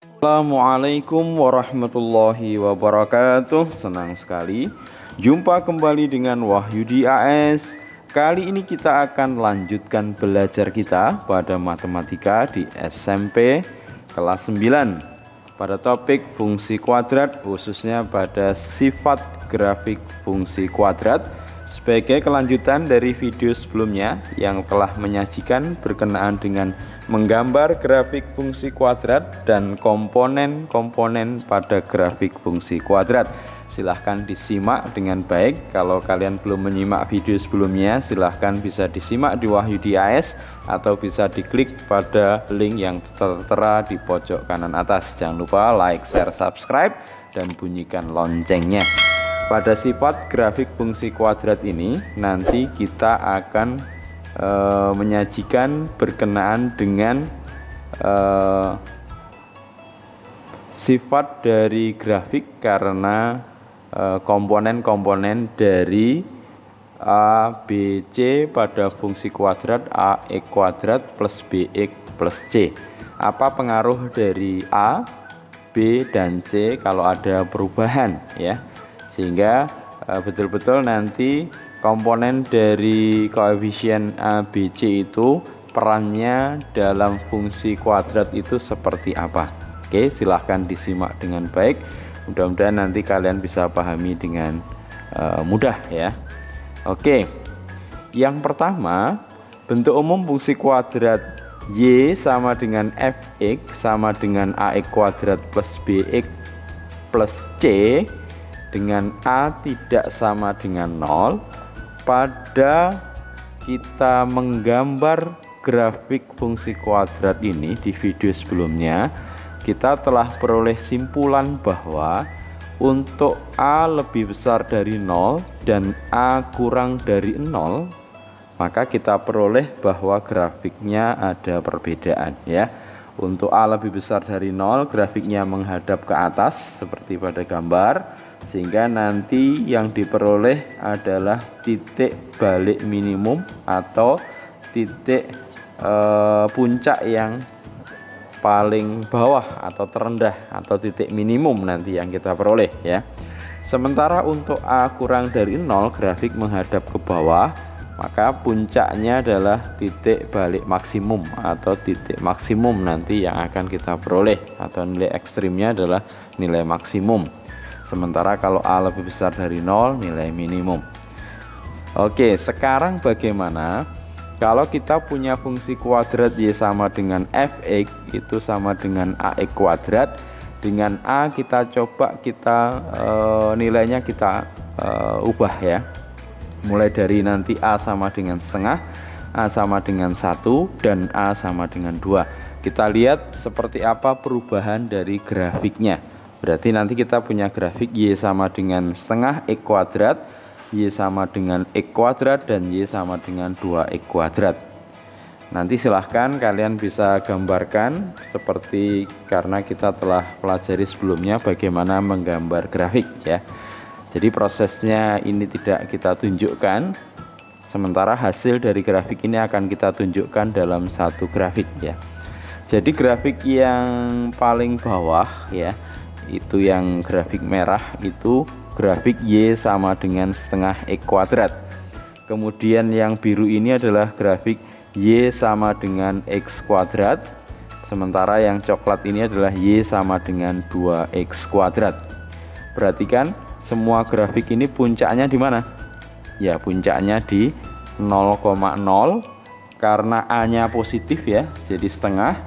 Assalamualaikum warahmatullahi wabarakatuh. Senang sekali jumpa kembali dengan Wahyudi AS. Kali ini kita akan lanjutkan belajar kita pada matematika di SMP kelas 9 pada topik fungsi kuadrat, khususnya pada sifat grafik fungsi kuadrat, sebagai kelanjutan dari video sebelumnya yang telah menyajikan berkenaan dengan menggambar grafik fungsi kuadrat dan komponen-komponen pada grafik fungsi kuadrat. Silahkan disimak dengan baik. Kalau kalian belum menyimak video sebelumnya, silahkan bisa disimak di Wahyudi AS atau bisa diklik pada link yang tertera di pojok kanan atas. Jangan lupa like, share, subscribe, dan bunyikan loncengnya. Pada sifat grafik fungsi kuadrat ini nanti kita akan menyajikan berkenaan dengan sifat dari grafik karena komponen-komponen dari A, B, C pada fungsi kuadrat AX kuadrat plus BX plus C. Apa pengaruh dari A, B, dan C kalau ada perubahan, ya, sehingga betul-betul nanti komponen dari koefisien A, B, C itu perannya dalam fungsi kuadrat itu seperti apa. Oke, silahkan disimak dengan baik. Mudah-mudahan nanti kalian bisa pahami dengan mudah, ya. Oke, yang pertama, bentuk umum fungsi kuadrat Y sama dengan Fx sama dengan AX kuadrat plus BX plus C dengan A tidak sama dengan 0. Pada kita menggambar grafik fungsi kuadrat ini di video sebelumnya, kita telah peroleh simpulan bahwa untuk A lebih besar dari 0 dan A kurang dari 0, maka kita peroleh bahwa grafiknya ada perbedaan, ya. Untuk A lebih besar dari 0, grafiknya menghadap ke atas seperti pada gambar, sehingga nanti yang diperoleh adalah titik balik minimum atau titik puncak yang paling bawah atau terendah atau titik minimum nanti yang kita peroleh, ya. Sementara untuk A kurang dari 0, grafik menghadap ke bawah, maka puncaknya adalah titik balik maksimum atau titik maksimum nanti yang akan kita peroleh, atau nilai ekstrimnya adalah nilai maksimum. Sementara kalau A lebih besar dari 0, nilai minimum. Oke, sekarang bagaimana kalau kita punya fungsi kuadrat Y sama dengan Fx itu sama dengan AX kuadrat. Dengan A kita coba nilainya kita ubah, ya. Mulai dari nanti A sama dengan setengah, A sama dengan 1, dan A sama dengan 2. Kita lihat seperti apa perubahan dari grafiknya. Berarti nanti kita punya grafik Y sama dengan setengah X kuadrat, Y sama dengan X kuadrat, dan Y sama dengan 2X kuadrat. Nanti silahkan kalian bisa gambarkan seperti, karena kita telah pelajari sebelumnya bagaimana menggambar grafik, ya. Jadi prosesnya ini tidak kita tunjukkan, sementara hasil dari grafik ini akan kita tunjukkan dalam satu grafik, ya. Jadi grafik yang paling bawah, ya, itu yang grafik merah, itu grafik Y sama dengan setengah X kuadrat. Kemudian yang biru ini adalah grafik Y sama dengan X kuadrat. Sementara yang coklat ini adalah Y sama dengan 2X kuadrat. Perhatikan, semua grafik ini puncaknya di mana? Ya, puncaknya di 0,0 karena A-nya positif, ya. Jadi setengah,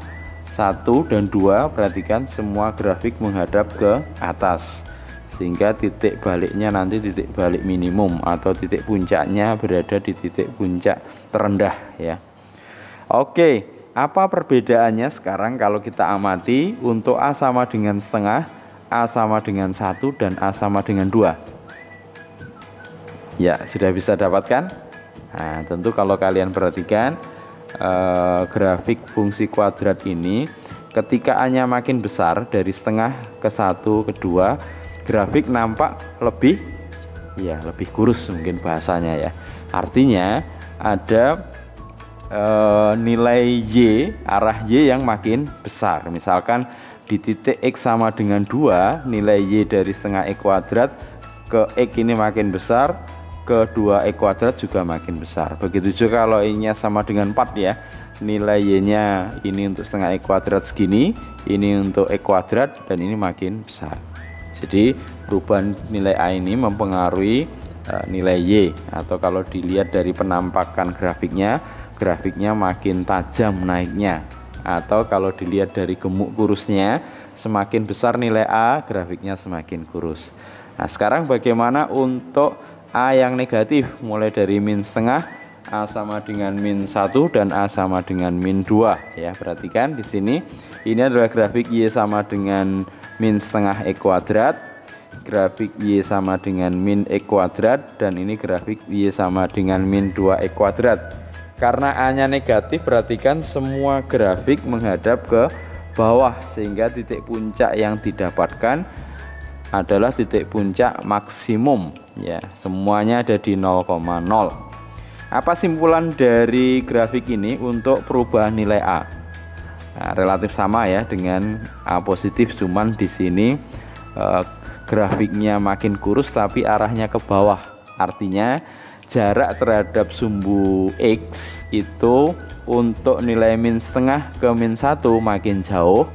1 dan 2, perhatikan semua grafik menghadap ke atas. Sehingga titik baliknya nanti titik balik minimum atau titik puncaknya berada di titik puncak terendah, ya. Oke, apa perbedaannya sekarang kalau kita amati untuk A sama dengan setengah, A sama dengan 1, dan A sama dengan 2. Ya, sudah bisa dapatkan? Nah, tentu kalau kalian perhatikan grafik fungsi kuadrat ini, ketika A-nya makin besar dari setengah ke 1 ke 2, grafik nampak lebih kurus mungkin bahasanya, ya. Artinya ada nilai Y, arah Y yang makin besar. Misalkan di titik X sama dengan 2, nilai Y dari setengah E kuadrat ke X ini makin besar, ke 2E kuadrat juga makin besar. Begitu juga kalau Y-nya sama dengan 4 ya, nilai Y-nya ini untuk setengah E kuadrat segini, ini untuk E kuadrat, dan ini makin besar. Jadi perubahan nilai A ini mempengaruhi nilai Y, atau kalau dilihat dari penampakan grafiknya makin tajam naiknya, atau kalau dilihat dari gemuk kurusnya, semakin besar nilai A, grafiknya semakin kurus. Nah, sekarang bagaimana untuk A yang negatif, mulai dari min setengah, A sama dengan min 1 dan A sama dengan min 2 ya. Perhatikan di sini, ini adalah grafik Y sama dengan min setengah E kuadrat, grafik Y sama dengan min E kuadrat, dan ini grafik Y sama dengan min 2E kuadrat. Karena A nya negatif, perhatikan semua grafik menghadap ke bawah, sehingga titik puncak yang didapatkan adalah titik puncak maksimum ya. Semuanya ada di 0,0. Apa simpulan dari grafik ini untuk perubahan nilai A? Nah, relatif sama ya dengan A positif, cuman di sini grafiknya makin kurus tapi arahnya ke bawah. Artinya jarak terhadap sumbu X itu untuk nilai min setengah ke min 1 makin jauh,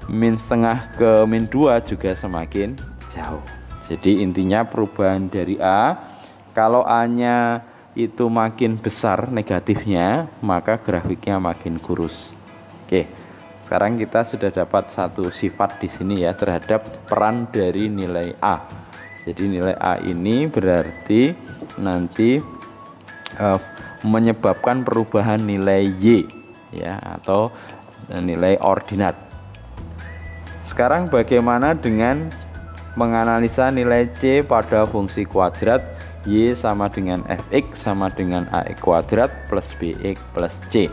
min setengah ke min 2 juga semakin jauh. Jadi intinya perubahan dari A, kalau A nya itu makin besar negatifnya, maka grafiknya makin kurus. Oke, sekarang kita sudah dapat satu sifat di sini ya terhadap peran dari nilai A. Jadi nilai A ini berarti nanti menyebabkan perubahan nilai Y ya, atau nilai ordinat. Sekarang bagaimana dengan menganalisa nilai C pada fungsi kuadrat Y sama dengan fx sama dengan AX kuadrat plus BX plus C?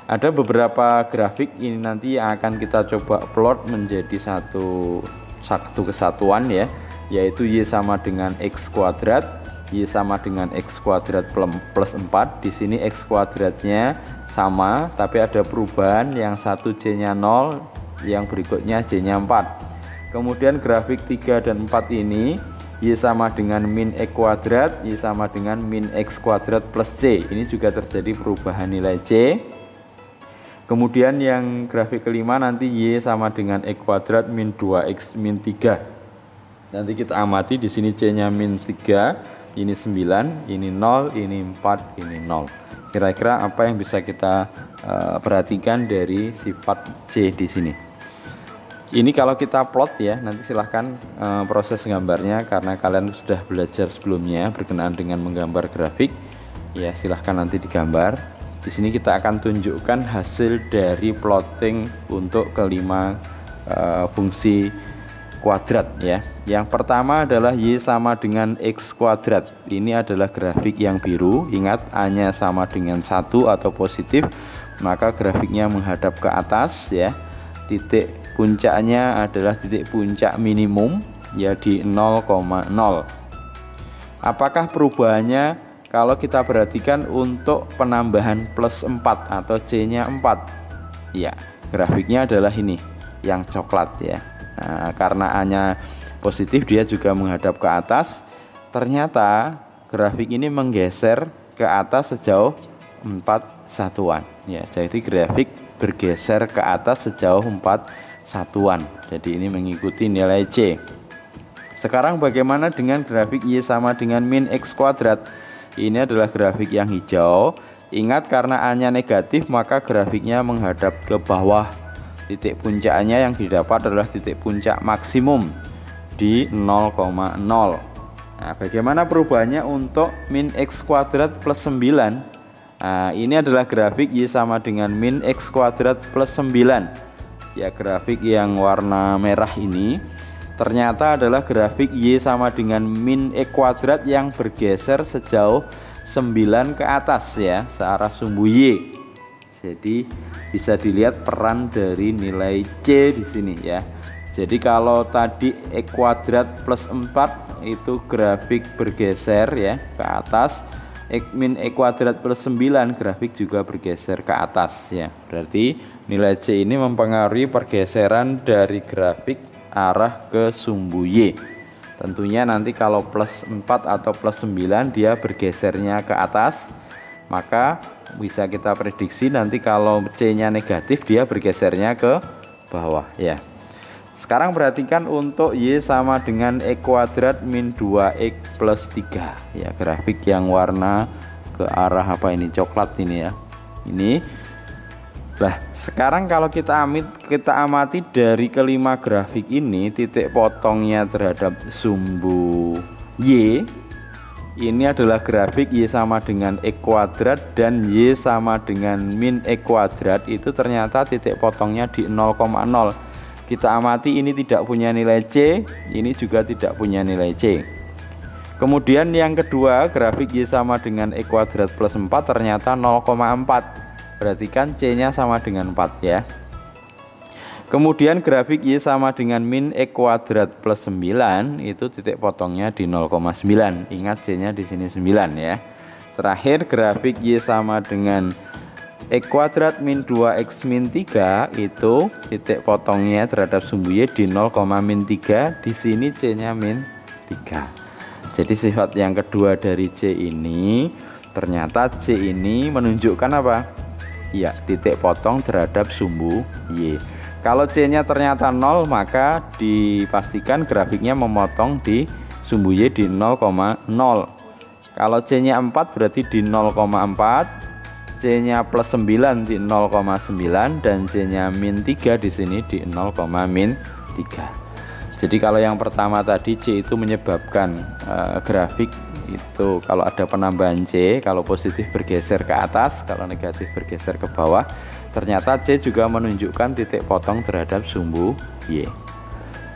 Ada beberapa grafik ini nanti yang akan kita coba plot menjadi satu kesatuan ya, yaitu Y sama dengan X kuadrat, Y sama dengan X kuadrat plus 4. Di sini X kuadratnya sama, tapi ada perubahan, yang satu C nya 0, yang berikutnya C nya 4. Kemudian grafik 3 dan 4 ini Y sama dengan min X kuadrat, Y sama dengan min X kuadrat plus C. Ini juga terjadi perubahan nilai C. Kemudian yang grafik kelima nanti Y sama dengan X kuadrat min 2X min 3. Nanti kita amati di sini C-nya min 3, ini 9, ini 0, ini 4, ini 0. Kira-kira apa yang bisa kita perhatikan dari sifat C di sini? Ini kalau kita plot ya, nanti silahkan proses gambarnya karena kalian sudah belajar sebelumnya berkenaan dengan menggambar grafik. Ya, silahkan nanti digambar. Di sini kita akan tunjukkan hasil dari plotting untuk kelima fungsi kuadrat ya. Yang pertama adalah Y sama dengan X kuadrat. Ini adalah grafik yang biru. Ingat, A-nya sama dengan 1 atau positif, maka grafiknya menghadap ke atas ya. Titik puncaknya adalah titik puncak minimum ya di 0,0. Apakah perubahannya? Kalau kita perhatikan untuk penambahan plus 4 atau C-nya 4, ya grafiknya adalah ini yang coklat ya. Nah, karena A-nya positif, dia juga menghadap ke atas. Ternyata grafik ini menggeser ke atas sejauh 4 satuan ya. Jadi grafik bergeser ke atas sejauh 4 satuan. Jadi ini mengikuti nilai C. Sekarang bagaimana dengan grafik Y sama dengan min X kuadrat? Ini adalah grafik yang hijau. Ingat, karena A-nya negatif, maka grafiknya menghadap ke bawah. Titik puncaknya yang didapat adalah titik puncak maksimum di 0,0. Nah, bagaimana perubahannya untuk min X kuadrat plus 9? Nah, ini adalah grafik Y sama dengan min X kuadrat plus 9. Ya, grafik yang warna merah ini ternyata adalah grafik Y sama dengan min X kuadrat yang bergeser sejauh 9 ke atas ya, searah sumbu Y. Jadi bisa dilihat peran dari nilai C di sini ya. Jadi kalau tadi X kuadrat plus 4 itu grafik bergeser ya ke atas, min X kuadrat plus 9 grafik juga bergeser ke atas ya. Berarti Nilai C ini mempengaruhi pergeseran dari grafik arah ke sumbu Y. Tentunya nanti kalau plus 4 atau plus 9 dia bergesernya ke atas, maka bisa kita prediksi nanti kalau C nya negatif dia bergesernya ke bawah ya. Sekarang perhatikan untuk Y sama dengan X kuadrat min 2X plus 3 ya, grafik yang warna ke arah apa ini, coklat ini ya. Ini lah, sekarang kalau kita amati dari kelima grafik ini, titik potongnya terhadap sumbu Y ini adalah grafik Y sama dengan X kuadrat dan Y sama dengan min X kuadrat, itu ternyata titik potongnya di 0,0. Kita amati ini tidak punya nilai C, ini juga tidak punya nilai C. Kemudian yang kedua, grafik Y sama dengan X kuadrat plus 4 ternyata 0,4. Perhatikan C nya sama dengan 4 ya. Kemudian grafik Y sama dengan min X kuadrat plus 9, itu titik potongnya di 0,9. Ingat C nya di sini 9 ya. Terakhir grafik Y sama dengan X kuadrat min 2X min 3, itu titik potongnya terhadap sumbu Y di 0,-3. Di sini C nya min 3. Jadi sifat yang kedua dari C ini, ternyata C ini menunjukkan apa? Ya, titik potong terhadap sumbu Y. Kalau C nya ternyata 0, maka dipastikan grafiknya memotong di sumbu Y di 0,0. Kalau C nya 4 berarti di 0,4, C nya plus 9 di 0,9, dan C nya min 3 di sini di 0,-3. Jadi kalau yang pertama tadi C itu menyebabkan grafik itu kalau ada penambahan C, kalau positif bergeser ke atas, kalau negatif bergeser ke bawah. Ternyata C juga menunjukkan titik potong terhadap sumbu Y.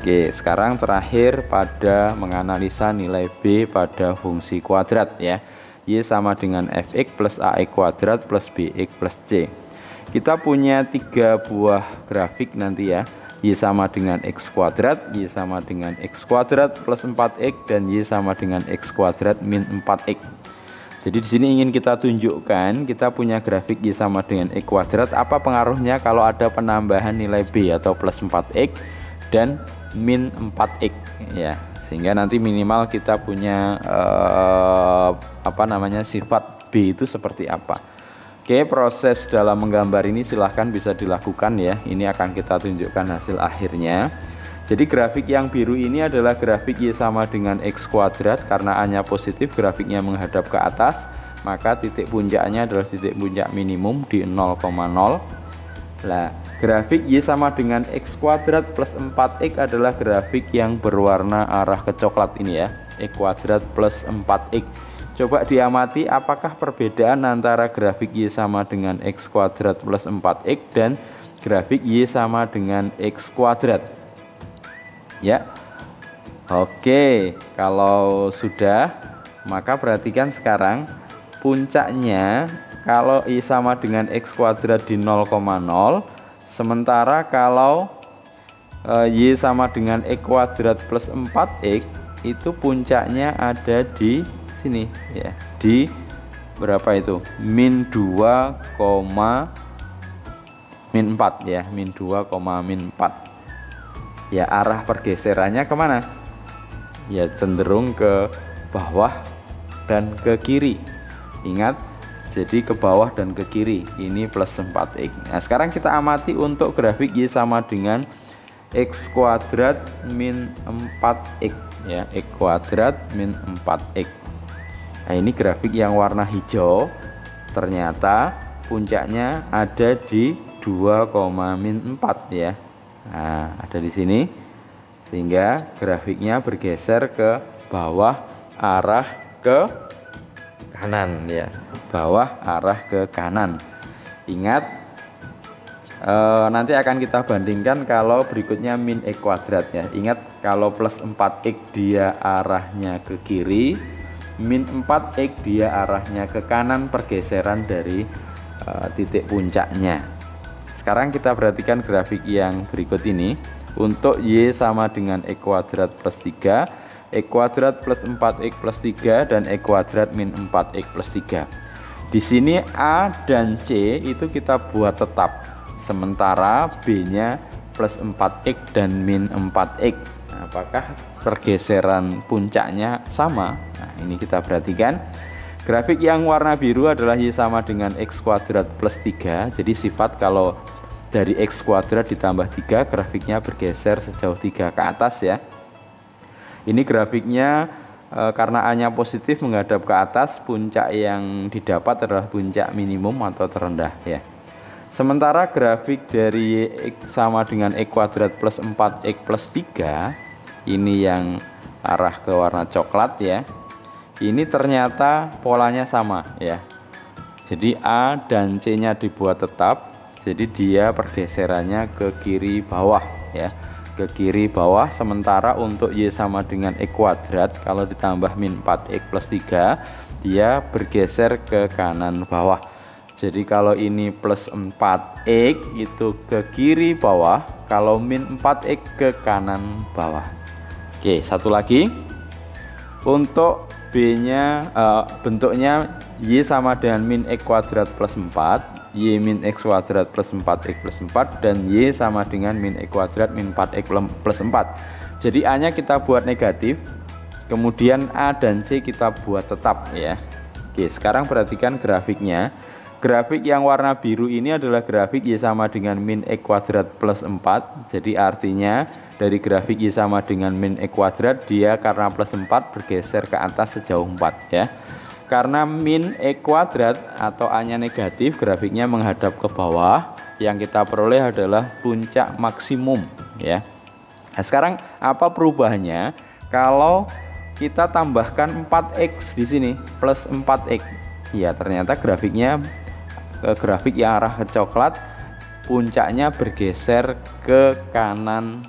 Oke, sekarang terakhir pada menganalisa nilai B pada fungsi kuadrat ya. Y sama dengan fx plus ax kuadrat plus bx plus c. Kita punya 3 buah grafik nanti ya. Y sama dengan X kuadrat, Y sama dengan X kuadrat plus 4X, dan Y sama dengan X kuadrat min 4X. Jadi di sini ingin kita tunjukkan kita punya grafik Y sama dengan X kuadrat, apa pengaruhnya kalau ada penambahan nilai B atau plus 4X dan min 4X ya. Sehingga nanti minimal kita punya sifat B itu seperti apa. Oke, proses dalam menggambar ini silahkan bisa dilakukan ya. Ini akan kita tunjukkan hasil akhirnya. Jadi grafik yang biru ini adalah grafik Y sama dengan X kuadrat. Karena A nya positif, grafiknya menghadap ke atas, maka titik puncaknya adalah titik puncak minimum di 0,0. Nah, grafik Y sama dengan X kuadrat plus 4X adalah grafik yang berwarna arah ke coklat ini ya, X kuadrat plus 4X. Coba diamati apakah perbedaan antara grafik Y sama dengan X kuadrat plus 4X dan grafik Y sama dengan X kuadrat ya. Oke, kalau sudah, maka perhatikan sekarang puncaknya kalau Y sama dengan X kuadrat di 0,0, sementara kalau Y sama dengan X kuadrat plus 4X itu puncaknya ada di sini ya, di berapa itu, min 2, min 4 ya, min 2, min 4 ya. Arah pergeserannya kemana ya? Cenderung ke bawah dan ke kiri. Ingat, jadi ke bawah dan ke kiri. Ini plus 4X. Nah, sekarang kita amati untuk grafik Y sama dengan X kuadrat min 4X ya, X kuadrat min 4X. Nah, ini grafik yang warna hijau, ternyata puncaknya ada di 2,-4 ya. Nah, ada di sini, sehingga grafiknya bergeser ke bawah arah ke kanan ya, bawah arah ke kanan. Ingat, nanti akan kita bandingkan kalau berikutnya min X kuadrat ya. Ingat, kalau plus 4X dia arahnya ke kiri, min 4X dia arahnya ke kanan, pergeseran dari titik puncaknya. Sekarang kita perhatikan grafik yang berikut ini. Untuk Y sama dengan X kuadrat plus 3, X kuadrat plus 4X plus 3, dan X kuadrat min 4X plus 3. Di sini A dan C itu kita buat tetap, sementara B-nya plus 4X dan min 4X. Apakah pergeseran puncaknya sama? Nah, ini kita perhatikan. Grafik yang warna biru adalah Y sama dengan X kuadrat plus 3. Jadi sifat kalau dari X kuadrat ditambah 3, grafiknya bergeser sejauh 3 ke atas ya. Ini grafiknya karena A-nya positif menghadap ke atas, puncak yang didapat adalah puncak minimum atau terendah ya. Sementara grafik dari X sama dengan X kuadrat plus 4X plus 3, ini yang arah ke warna coklat ya. Ini ternyata polanya sama ya. Jadi A dan C-nya dibuat tetap, jadi dia pergeserannya ke kiri bawah ya, ke kiri bawah. Sementara untuk Y sama dengan X kuadrat, kalau ditambah min 4X plus 3, dia bergeser ke kanan bawah. Jadi kalau ini plus 4X itu ke kiri bawah, kalau min 4X ke kanan bawah. Oke, satu lagi. Untuk B-nya bentuknya Y sama dengan min X kuadrat plus 4, Y min X kuadrat plus 4X plus 4, dan Y sama dengan min X kuadrat min 4X plus 4. Jadi A-nya kita buat negatif, kemudian A dan C kita buat tetap ya. Oke, sekarang perhatikan grafiknya. Grafik yang warna biru ini adalah grafik Y sama dengan min X kuadrat plus 4. Jadi artinya dari grafik Y sama dengan min X kuadrat, dia karena plus 4 bergeser ke atas sejauh 4 ya. Karena min X kuadrat atau A-nya negatif, grafiknya menghadap ke bawah. Yang kita peroleh adalah puncak maksimum ya. Nah, sekarang apa perubahannya kalau kita tambahkan 4X di sini plus 4X? Ya, ternyata grafiknya grafik yang arah ke coklat, puncaknya bergeser ke kanan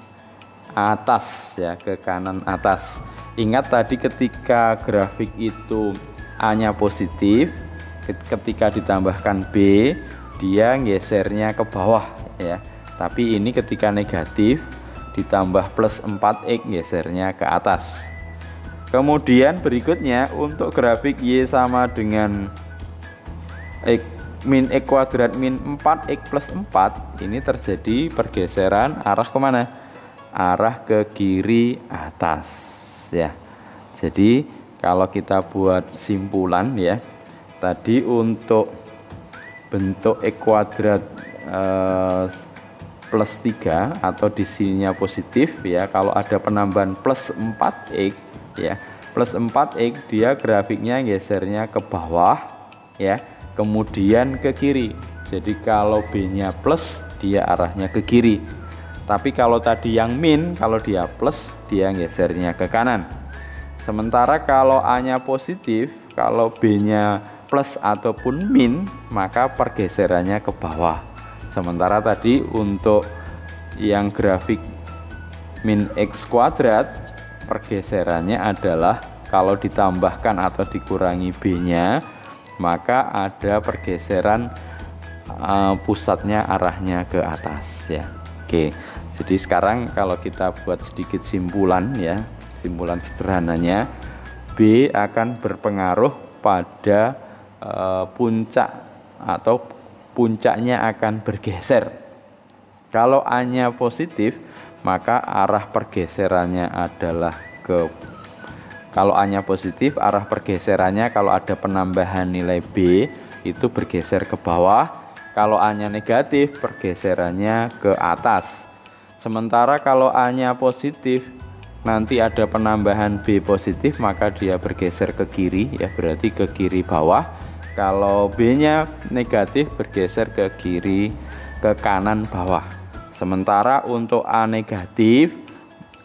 atas ya, ke kanan atas. Ingat tadi ketika grafik itu A-nya positif, ketika ditambahkan B, dia gesernya ke bawah ya. Tapi ini ketika negatif ditambah plus 4X, gesernya ke atas. Kemudian berikutnya untuk grafik Y sama dengan min X kuadrat min 4X plus 4, ini terjadi pergeseran arah kemana? Arah ke kiri atas ya. Jadi kalau kita buat simpulan ya, tadi untuk bentuk X kuadrat plus 3 atau di sininya positif ya, kalau ada penambahan plus 4X ya, plus 4X, dia grafiknya gesernya ke bawah ya, kemudian ke kiri. Jadi kalau B-nya plus, dia arahnya ke kiri. Tapi kalau tadi yang min, kalau dia plus, dia gesernya ke kanan. Sementara kalau A-nya positif, kalau B-nya plus ataupun min, maka pergeserannya ke bawah. Sementara tadi untuk yang grafik min X kuadrat, pergeserannya adalah kalau ditambahkan atau dikurangi B-nya, maka ada pergeseran pusatnya arahnya ke atas ya. Oke, jadi sekarang kalau kita buat sedikit simpulan ya, simpulan sederhananya, B akan berpengaruh pada puncak atau puncaknya akan bergeser. Kalau A-nya positif, maka arah pergeserannya adalah kalau A-nya positif, arah pergeserannya kalau ada penambahan nilai B itu bergeser ke bawah. Kalau A-nya negatif, pergeserannya ke atas. Sementara kalau A-nya positif, nanti ada penambahan B positif, maka dia bergeser ke kiri ya, berarti ke kiri bawah. Kalau B-nya negatif, bergeser ke kiri, ke kanan bawah. Sementara untuk A negatif,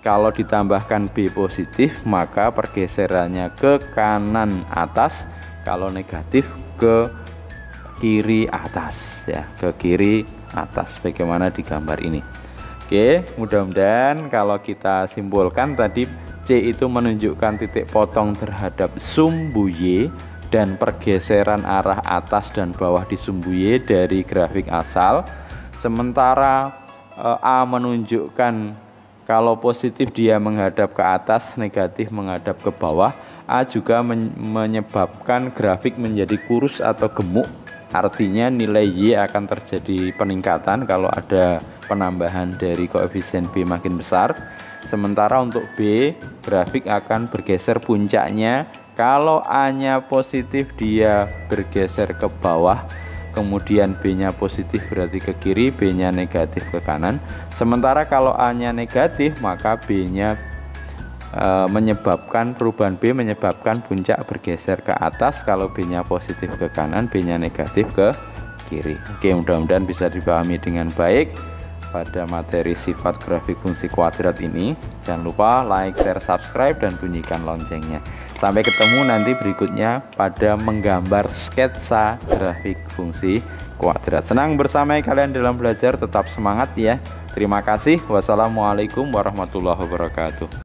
kalau ditambahkan B positif, maka pergeserannya ke kanan atas. Kalau negatif, ke kiri atas ya, ke kiri atas, bagaimana di gambar ini. Oke, mudah-mudahan kalau kita simpulkan tadi, C itu menunjukkan titik potong terhadap sumbu Y dan pergeseran arah atas dan bawah di sumbu Y dari grafik asal. Sementara A menunjukkan kalau positif dia menghadap ke atas, negatif menghadap ke bawah. A juga menyebabkan grafik menjadi kurus atau gemuk artinya nilai Y akan terjadi peningkatan kalau ada penambahan dari koefisien B makin besar. Sementara untuk B, grafik akan bergeser puncaknya. Kalau A-nya positif, dia bergeser ke bawah. Kemudian B-nya positif berarti ke kiri, B-nya negatif ke kanan. Sementara kalau A-nya negatif, maka B-nya menyebabkan perubahan B menyebabkan puncak bergeser ke atas. Kalau B-nya positif ke kanan, B-nya negatif ke kiri. Oke, mudah-mudahan bisa dipahami dengan baik pada materi sifat grafik fungsi kuadrat ini. Jangan lupa like, share, subscribe, dan bunyikan loncengnya. Sampai ketemu nanti berikutnya pada menggambar sketsa grafik fungsi kuadrat. Senang bersama kalian dalam belajar, tetap semangat ya. Terima kasih. Wassalamualaikum warahmatullahi wabarakatuh.